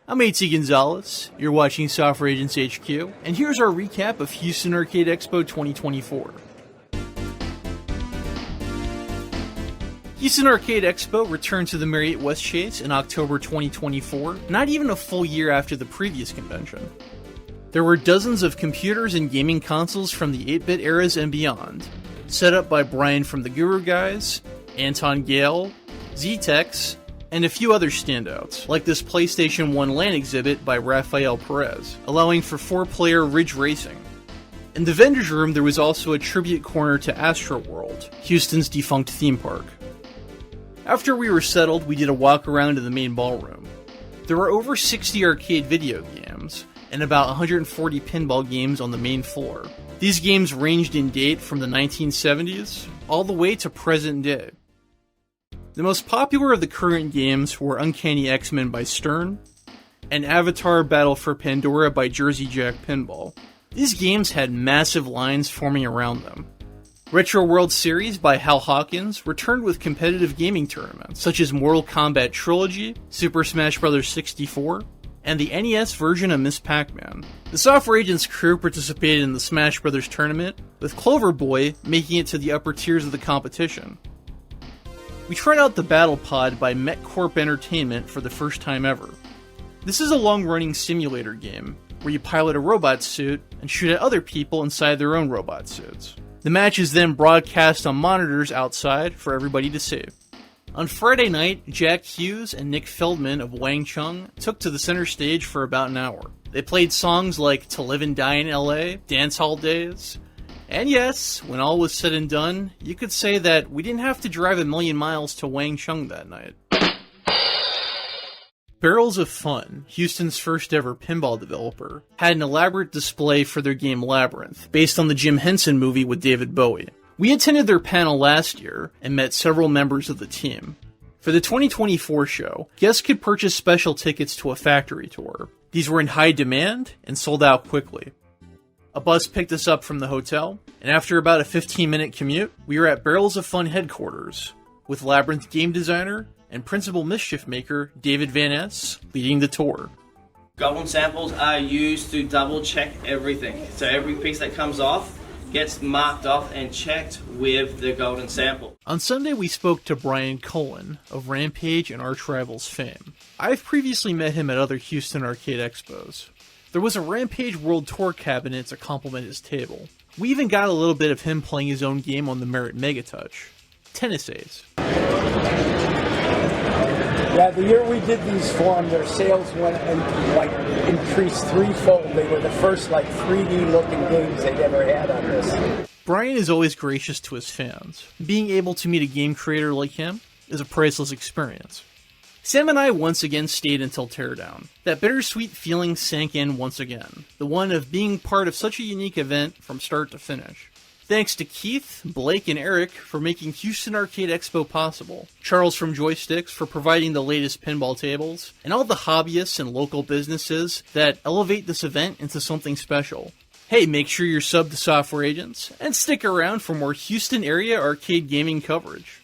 I'm AT Gonzalez, you're watching Software Agents HQ, and here's our recap of Houston Arcade Expo 2024. Houston Arcade Expo returned to the Marriott Westchase in October 2024, not even a full year after the previous convention. There were dozens of computers and gaming consoles from the 8-bit eras and beyond, set up by Brian from the Guru Guys, Anton Gale, Z-Tex, and a few other standouts, like this PlayStation 1 LAN exhibit by Rafael Perez, allowing for 4-player Ridge Racing. In the vendor's room, there was also a tribute corner to Astro World, Houston's defunct theme park. After we were settled, we did a walk around in the main ballroom. There were over 60 arcade video games, and about 140 pinball games on the main floor. These games ranged in date from the 1970s, all the way to present day. The most popular of the current games were Uncanny X-Men by Stern, and Avatar Battle for Pandora by Jersey Jack Pinball. These games had massive lines forming around them. Retro World Series by Hal Hawkins returned with competitive gaming tournaments, such as Mortal Kombat Trilogy, Super Smash Bros. 64, and the NES version of Miss Pac-Man. The Software Agents crew participated in the Smash Bros. Tournament, with Clover Boy making it to the upper tiers of the competition. We tried out the Battle Pod by MetCorp Entertainment for the first time ever. This is a long-running simulator game, where you pilot a robot suit and shoot at other people inside their own robot suits. The match is then broadcast on monitors outside for everybody to see. On Friday night, Jack Hughes and Nick Feldman of Wang Chung took to the center stage for about an hour. They played songs like To Live and Die in LA, Dance Hall Days, and yes, when all was said and done, you could say that we didn't have to drive a million miles to Wang Chung that night. Barrels of Fun, Houston's first ever pinball developer, had an elaborate display for their game Labyrinth, based on the Jim Henson movie with David Bowie. We attended their panel last year and met several members of the team. For the 2024 show, guests could purchase special tickets to a factory tour. These were in high demand and sold out quickly. A bus picked us up from the hotel, and after about a 15-minute commute, we were at Barrels of Fun headquarters, with Labyrinth game designer and principal mischief maker David Van Ness leading the tour. Golden samples are used to double check everything. So every piece that comes off gets marked off and checked with the golden sample. On Sunday, we spoke to Brian Colin of Rampage and Arch Rivals fame. I've previously met him at other Houston Arcade Expos. There was a Rampage World Tour cabinet to complement his table. We even got a little bit of him playing his own game on the Merit Megatouch. Tennis Ace. Yeah, the year we did these for them, their sales went and increased threefold. They were the first 3D looking games they'd ever had on this. Brian is always gracious to his fans. Being able to meet a game creator like him is a priceless experience. Sam and I once again stayed until teardown. That bittersweet feeling sank in once again. The one of being part of such a unique event from start to finish. Thanks to Keith, Blake, and Eric for making Houston Arcade Expo possible, Charles from Joysticks for providing the latest pinball tables, and all the hobbyists and local businesses that elevate this event into something special. Hey, make sure you're subbed to Software Agents, and stick around for more Houston area arcade gaming coverage.